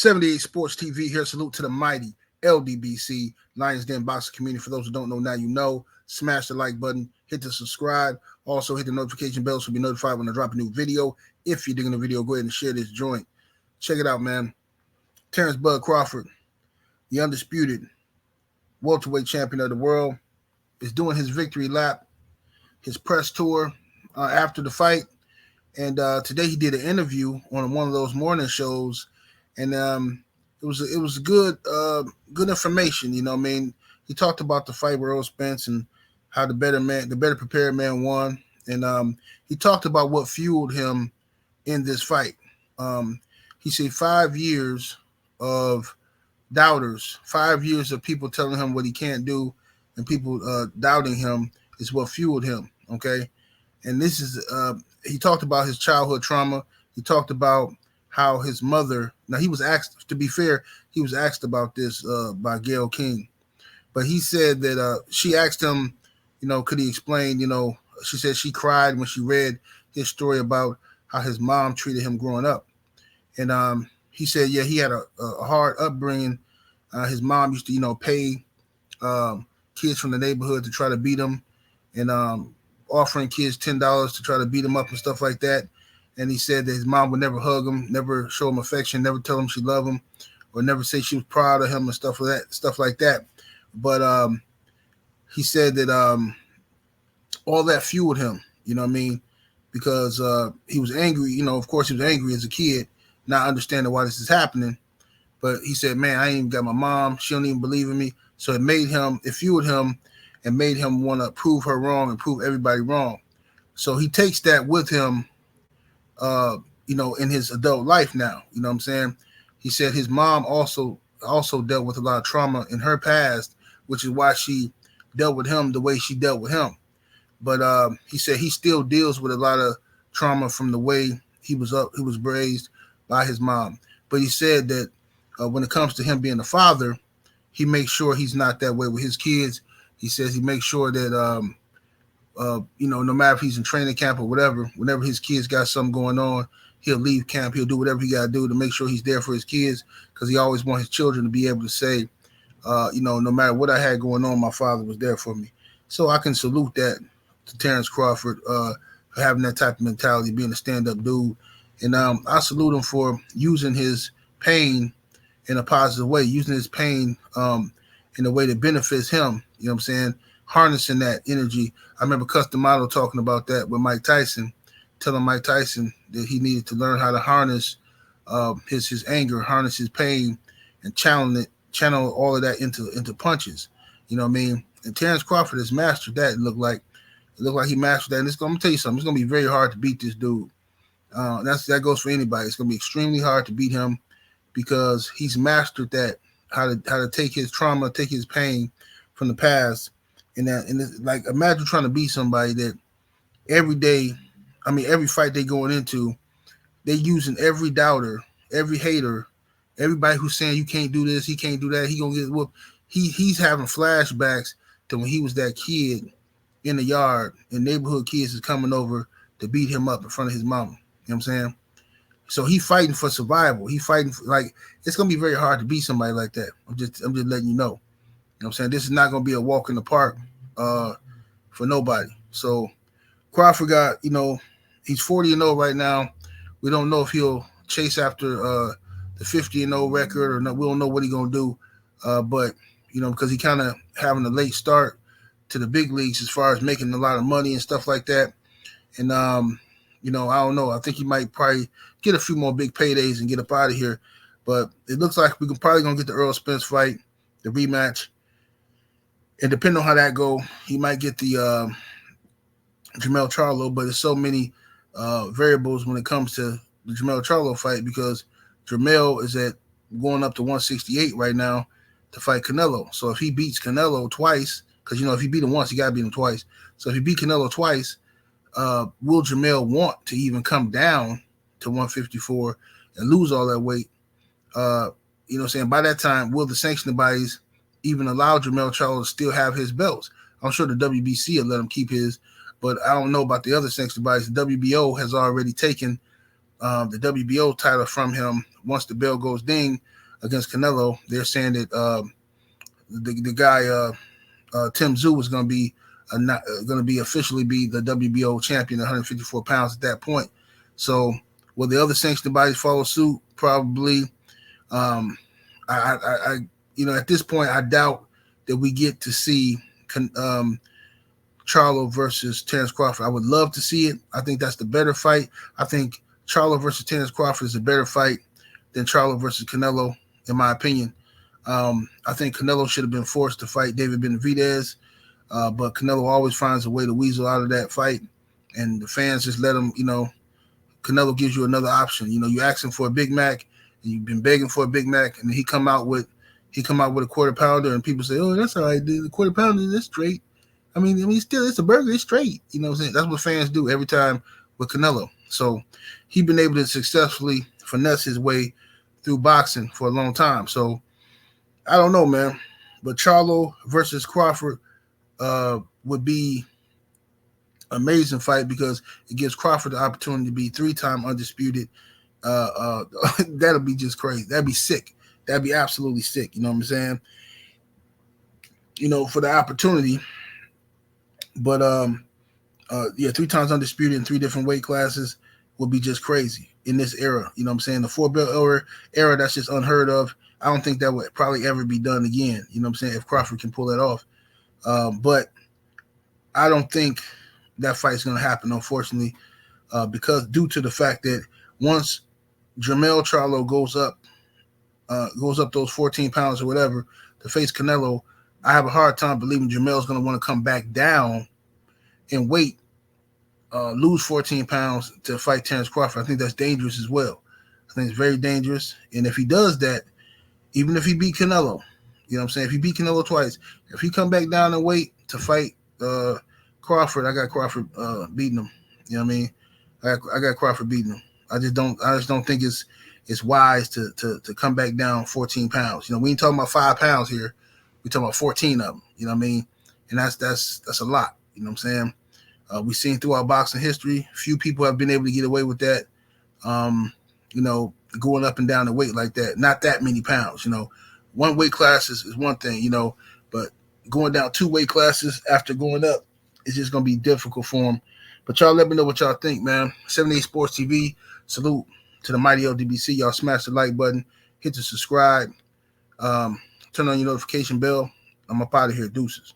78 Sports TV here. Salute to the mighty ldbc Lions Den boxing community. For those who don't know, now you know. Smash the like button, hit the subscribe, also hit the notification bell so you'll be notified when I drop a new video. If you're digging the video, go ahead and share this joint. Check it out, man. Terence Bud Crawford, the undisputed welterweight champion of the world, is doing his victory lap, his press tour after the fight. And today he did an interview on one of those morning shows, and it was good information. You know what I mean? He talked about the fight with Earl Spence and how the better prepared man won. And he talked about what fueled him in this fight. He said 5 years of doubters, 5 years of people telling him what he can't do and people doubting him is what fueled him. Okay. And this is, he talked about his childhood trauma. He talked about how his mother, now he was asked, to be fair, he was asked about this by Gayle King. But he said that she asked him, could he explain, she said she cried when she read his story about how his mom treated him growing up. And he said, yeah, he had a hard upbringing. His mom used to, pay kids from the neighborhood to try to beat him, and offering kids $10 to try to beat him up and stuff like that. And he said that his mom would never hug him, never show him affection, never tell him she loved him, or never say she was proud of him and stuff like that. But he said that all that fueled him, you know what I mean? Because he was angry, of course he was angry as a kid, not understanding why this is happening. But he said, man, I ain't even got my mom. She don't even believe in me. So it fueled him and made him want to prove her wrong and prove everybody wrong. So he takes that with him, in his adult life now. You know what I'm saying? He said his mom also dealt with a lot of trauma in her past, which is why she dealt with him the way she dealt with him. But he said he still deals with a lot of trauma from the way he was raised by his mom. But he said that when it comes to him being a father, he makes sure he's not that way with his kids. He says he makes sure that, no matter if he's in training camp or whatever, whenever his kids got something going on, he'll leave camp. He'll do whatever he got to do to make sure he's there for his kids, because he always wants his children to be able to say, no matter what I had going on, my father was there for me. So I can salute that to Terence Crawford for having that type of mentality, being a stand-up dude. And I salute him for using his pain in a positive way, using his pain in a way that benefits him. You know what I'm saying? Harnessing that energy. I remember Customato talking about that with Mike Tyson, telling Mike Tyson that he needed to learn how to harness his anger, harness his pain, and channel all of that into punches. You know what I mean? And Terence Crawford has mastered that. It looked like he mastered that. And I'm gonna tell you something. It's gonna be very hard to beat this dude. That goes for anybody. It's gonna be extremely hard to beat him because he's mastered that, how to take his trauma, take his pain from the past, and like imagine trying to beat somebody that every day, every fight they going into, they using every doubter, every hater, everybody who's saying you can't do this, he can't do that, he gonna get whooped. He's having flashbacks to when he was that kid in the yard and neighborhood kids is coming over to beat him up in front of his mama. You know what I'm saying? So he fighting for survival. He fighting for, it's gonna be very hard to beat somebody like that. I'm just letting you know. You know what I'm saying? This is not gonna be a walk in the park for nobody. So Crawford got, he's 40-0 right now. We don't know if he'll chase after the 50-0 record or not. We don't know what he's gonna do. But because he kind of having a late start to the big leagues as far as making a lot of money and stuff like that. And I don't know. I think he might probably get a few more big paydays and get up out of here. But it looks like we can probably gonna get the Earl Spence fight, the rematch. And depending on how that go, he might get the Jermell Charlo. But there's so many variables when it comes to the Jermell Charlo fight, because Jermell is going up to 168 right now to fight Canelo. So if he beats Canelo twice, because if he beat him once, he got to beat him twice. So if he beat Canelo twice, will Jermell want to even come down to 154 and lose all that weight? By that time, will the sanctioning bodies even allow Jermell Charlo to still have his belts? I'm sure the WBC will let him keep his, but I don't know about the other sanctioning bodies. The WBO has already taken the WBO title from him once the bell goes ding. against Canelo. They're saying that the guy Tim Tszyu was going to be officially be the WBO champion, 154 pounds at that point. So will the other sanctioned bodies follow suit? Probably. I at this point, I doubt that we get to see Charlo versus Terence Crawford. I would love to see it. I think that's the better fight. I think Charlo versus Terence Crawford is a better fight than Charlo versus Canelo, in my opinion. I think Canelo should have been forced to fight David Benavidez, but Canelo always finds a way to weasel out of that fight, and the fans just let him. Canelo gives you another option. You asking for a Big Mac, and you've been begging for a Big Mac, and then he come out with a quarter pounder, and people say, "Oh, that's all right, dude. The quarter pounder, that's straight." I mean, still, it's a burger. It's straight. You know what I'm saying? That's what fans do every time with Canelo. So he's been able to successfully finesse his way through boxing for a long time. So I don't know, man. But Charlo versus Crawford would be an amazing fight because it gives Crawford the opportunity to be 3-time undisputed. That'll be just crazy. That'd be sick. That'd be absolutely sick. You know what I'm saying? For the opportunity. But 3 times undisputed in 3 different weight classes would be just crazy in this era. You know what I'm saying? The 4-belt era, that's just unheard of. I don't think that would probably ever be done again. You know what I'm saying? If Crawford can pull that off. But I don't think that fight's going to happen, unfortunately, because due to the fact that once Jermell Charlo goes up those 14 pounds or whatever to face Canelo, I have a hard time believing Jermell's going to want to come back down in weight, lose 14 pounds to fight Terence Crawford. I think that's dangerous as well. I think it's very dangerous. And if he does that, even if he beat Canelo, you know what I'm saying? If he beat Canelo twice, if he come back down in weight to fight Crawford, I got Crawford beating him. You know what I mean? I got Crawford beating him. I just don't think it's wise to come back down 14 pounds. We ain't talking about 5 pounds here. We're talking about 14 of them. You know what I mean? And that's a lot. You know what I'm saying? We've seen throughout boxing history, few people have been able to get away with that. Going up and down the weight like that. Not that many pounds. One weight class is one thing. But going down 2 weight classes after going up is just gonna be difficult for them. But y'all let me know what y'all think, man. 78 Sports TV. Salute to the mighty ldbc. Y'all smash the like button, hit the subscribe, turn on your notification bell. I'm up out of here. Deuces.